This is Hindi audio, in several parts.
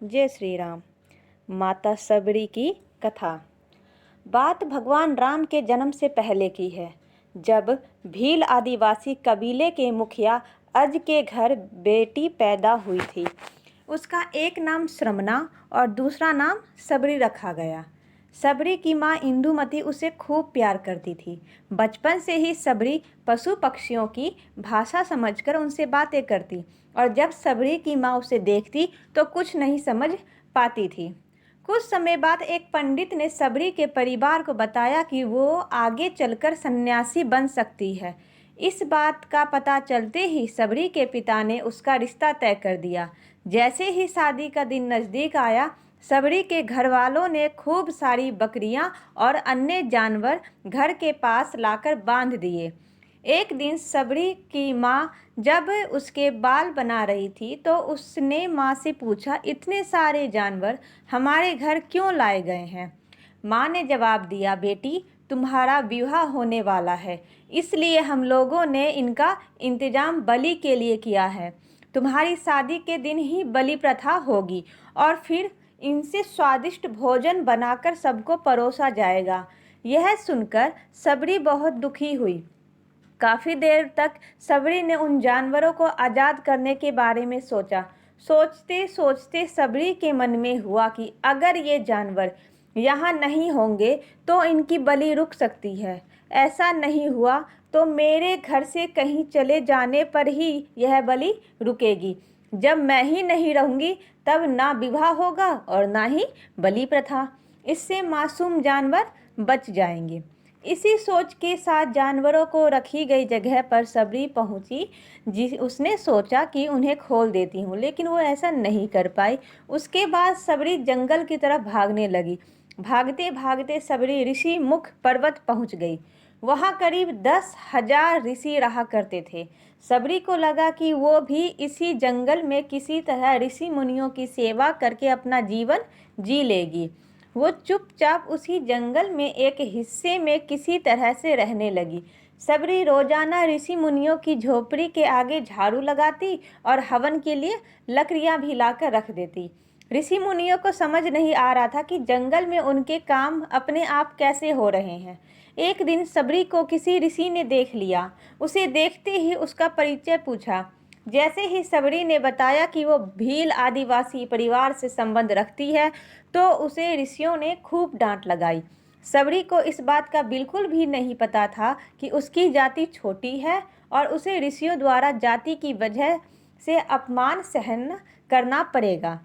जय श्री राम। माता सबरी की कथा। बात भगवान राम के जन्म से पहले की है, जब भील आदिवासी कबीले के मुखिया अज के घर बेटी पैदा हुई थी। उसका एक नाम श्रमना और दूसरा नाम सबरी रखा गया। सबरी की माँ इंदुमती उसे खूब प्यार करती थी। बचपन से ही सबरी पशु पक्षियों की भाषा समझकर उनसे बातें करती और जब सबरी की माँ उसे देखती तो कुछ नहीं समझ पाती थी। कुछ समय बाद एक पंडित ने सबरी के परिवार को बताया कि वो आगे चलकर सन्यासी बन सकती है। इस बात का पता चलते ही सबरी के पिता ने उसका रिश्ता तय कर दिया। जैसे ही शादी का दिन नज़दीक आया, सबरी के घर वालों ने खूब सारी बकरियां और अन्य जानवर घर के पास लाकर बांध दिए। एक दिन सबरी की माँ जब उसके बाल बना रही थी तो उसने माँ से पूछा, इतने सारे जानवर हमारे घर क्यों लाए गए हैं? माँ ने जवाब दिया, बेटी, तुम्हारा विवाह होने वाला है, इसलिए हम लोगों ने इनका इंतजाम बलि के लिए किया है। तुम्हारी शादी के दिन ही बलि प्रथा होगी और फिर इनसे स्वादिष्ट भोजन बनाकर सबको परोसा जाएगा। यह सुनकर सबरी बहुत दुखी हुई। काफ़ी देर तक सबरी ने उन जानवरों को आज़ाद करने के बारे में सोचा। सोचते सोचते सबरी के मन में हुआ कि अगर ये जानवर यहाँ नहीं होंगे तो इनकी बलि रुक सकती है। ऐसा नहीं हुआ तो मेरे घर से कहीं चले जाने पर ही यह बलि रुकेगी। जब मैं ही नहीं रहूँगी तब ना विवाह होगा और ना ही बलि प्रथा। इससे मासूम जानवर बच जाएंगे। इसी सोच के साथ जानवरों को रखी गई जगह पर सबरी पहुंची। उसने सोचा कि उन्हें खोल देती हूँ, लेकिन वो ऐसा नहीं कर पाई। उसके बाद सबरी जंगल की तरफ भागने लगी। भागते भागते सबरी ऋषि मुख पर्वत पहुंच गई। वहाँ करीब 10,000 ऋषि रहा करते थे। सबरी को लगा कि वो भी इसी जंगल में किसी तरह ऋषि मुनियों की सेवा करके अपना जीवन जी लेगी। वो चुपचाप उसी जंगल में एक हिस्से में किसी तरह से रहने लगी। सबरी रोजाना ऋषि मुनियों की झोपड़ी के आगे झाड़ू लगाती और हवन के लिए लकड़ियां भी लाकर रख देती। ऋषि मुनियों को समझ नहीं आ रहा था कि जंगल में उनके काम अपने आप कैसे हो रहे हैं। एक दिन सबरी को किसी ऋषि ने देख लिया। उसे देखते ही उसका परिचय पूछा। जैसे ही सबरी ने बताया कि वो भील आदिवासी परिवार से संबंध रखती है तो उसे ऋषियों ने खूब डांट लगाई। सबरी को इस बात का बिल्कुल भी नहीं पता था कि उसकी जाति छोटी है और उसे ऋषियों द्वारा जाति की वजह से अपमान सहन करना पड़ेगा।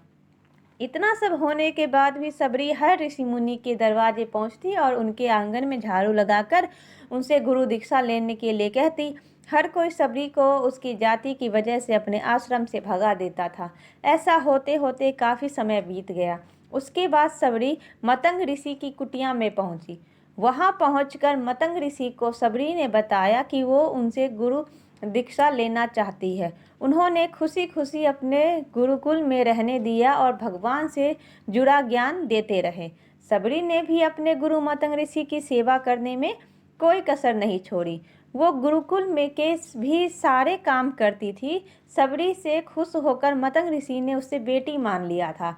इतना सब होने के बाद भी सबरी हर ऋषि मुनि के दरवाजे पहुंचती और उनके आंगन में झाड़ू लगाकर उनसे गुरु दीक्षा लेने के लिए कहती। हर कोई सबरी को उसकी जाति की वजह से अपने आश्रम से भगा देता था। ऐसा होते होते काफ़ी समय बीत गया। उसके बाद सबरी मतंग ऋषि की कुटिया में पहुंची। वहां पहुंचकर मतंग ऋषि को सबरी ने बताया कि वो उनसे गुरु दीक्षा लेना चाहती है। उन्होंने खुशी खुशी अपने गुरुकुल में रहने दिया और भगवान से जुड़ा ज्ञान देते रहे। सबरी ने भी अपने गुरु मतंग ऋषि की सेवा करने में कोई कसर नहीं छोड़ी। वो गुरुकुल में के भी सारे काम करती थी। सबरी से खुश होकर मतंग ऋषि ने उससे बेटी मान लिया था।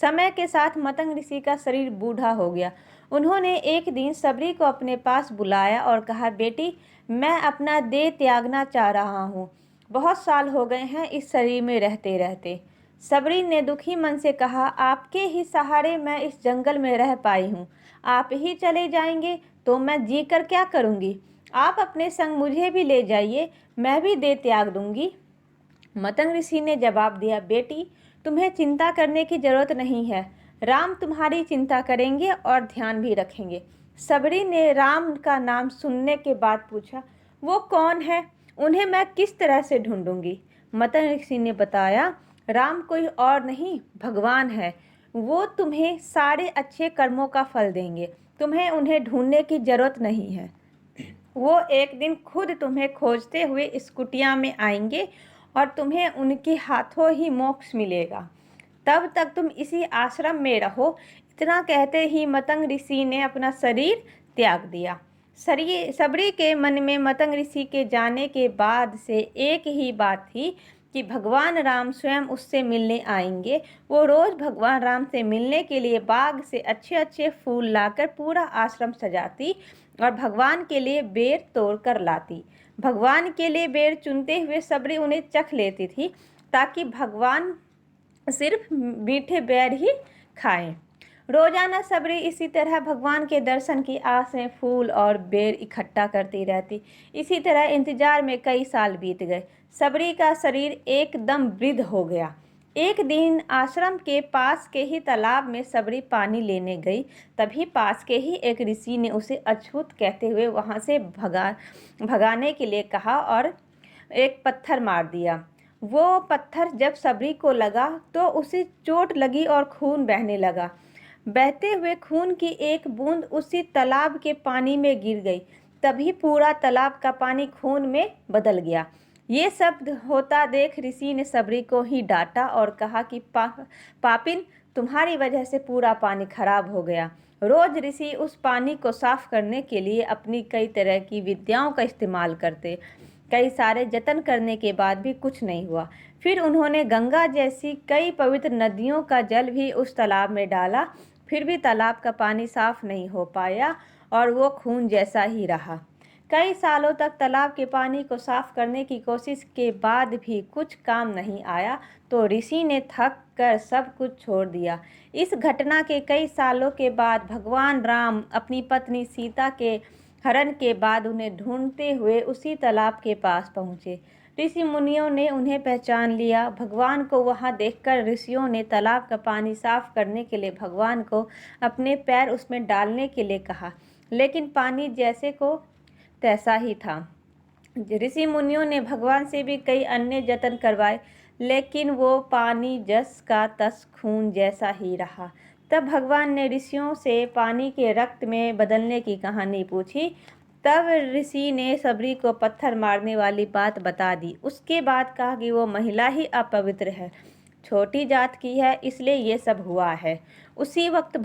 समय के साथ मतंग ऋषि का शरीर बूढ़ा हो गया। उन्होंने एक दिन सबरी को अपने पास बुलाया और कहा, बेटी, मैं अपना देह त्यागना चाह रहा हूँ। बहुत साल हो गए हैं इस शरीर में रहते रहते। सबरी ने दुखी मन से कहा, आपके ही सहारे मैं इस जंगल में रह पाई हूँ। आप ही चले जाएंगे तो मैं जी कर क्या करूँगी? आप अपने संग मुझे भी ले जाइए, मैं भी देह त्याग दूंगी। मतंग ऋषि ने जवाब दिया, बेटी, तुम्हें चिंता करने की जरूरत नहीं है। राम तुम्हारी चिंता करेंगे और ध्यान भी रखेंगे। सबरी ने राम का नाम सुनने के बाद पूछा, वो कौन है? उन्हें मैं किस तरह से ढूंढूंगी? मतंग ऋषि ने बताया, राम कोई और नहीं, भगवान है। वो तुम्हें सारे अच्छे कर्मों का फल देंगे। तुम्हें उन्हें ढूंढने की जरूरत नहीं है। वो एक दिन खुद तुम्हें खोजते हुए इस कुटिया में आएंगे और तुम्हें उनके हाथों ही मोक्ष मिलेगा। तब तक तुम इसी आश्रम में रहो। इतना कहते ही मतंग ऋषि ने अपना शरीर त्याग दिया। सबरी के मन में मतंग ऋषि के जाने के बाद से एक ही बात थी कि भगवान राम स्वयं उससे मिलने आएंगे। वो रोज़ भगवान राम से मिलने के लिए बाग से अच्छे अच्छे फूल लाकर पूरा आश्रम सजाती और भगवान के लिए बेर तोड़ कर लाती। भगवान के लिए बेर चुनते हुए सबरी उन्हें चख लेती थी ताकि भगवान सिर्फ मीठे बेर ही खाएं। रोजाना सबरी इसी तरह भगवान के दर्शन की आस में फूल और बेर इकट्ठा करती रहती। इसी तरह इंतजार में कई साल बीत गए। सबरी का शरीर एकदम वृद्ध हो गया। एक दिन आश्रम के पास के ही तालाब में सबरी पानी लेने गई। तभी पास के ही एक ऋषि ने उसे अछूत कहते हुए वहां से भगाने के लिए कहा और एक पत्थर मार दिया। वो पत्थर जब सबरी को लगा तो उसे चोट लगी और खून बहने लगा। बहते हुए खून की एक बूंद उसी तालाब के पानी में गिर गई। तभी पूरा तालाब का पानी खून में बदल गया। ये सब होता देख ऋषि ने सबरी को ही डांटा और कहा कि पापिन, तुम्हारी वजह से पूरा पानी खराब हो गया। रोज ऋषि उस पानी को साफ करने के लिए अपनी कई तरह की विद्याओं का इस्तेमाल करते। कई सारे जतन करने के बाद भी कुछ नहीं हुआ। फिर उन्होंने गंगा जैसी कई पवित्र नदियों का जल भी उस तालाब में डाला, फिर भी तालाब का पानी साफ नहीं हो पाया और वो खून जैसा ही रहा। कई सालों तक तालाब के पानी को साफ करने की कोशिश के बाद भी कुछ काम नहीं आया तो ऋषि ने थक कर सब कुछ छोड़ दिया। इस घटना के कई सालों के बाद भगवान राम अपनी पत्नी सीता के हरण के बाद उन्हें ढूंढते हुए उसी तालाब के पास पहुँचे। ऋषि मुनियों ने उन्हें पहचान लिया। भगवान को वहां देखकर ऋषियों ने तालाब का पानी साफ करने के लिए भगवान को अपने पैर उसमें डालने के लिए कहा, लेकिन पानी जैसे को तैसा ही था। ऋषि मुनियों ने भगवान से भी कई अन्य जतन करवाए, लेकिन वो पानी जस का तस खून जैसा ही रहा। तब भगवान ने ऋषियों से पानी के रक्त में बदलने की कहानी पूछी। तब ऋषि ने सबरी को पत्थर मारने वाली बात बता दी। उसके बाद कहा कि वो महिला ही अपवित्र है, छोटी जात की है, इसलिए ये सब हुआ है। उसी वक्त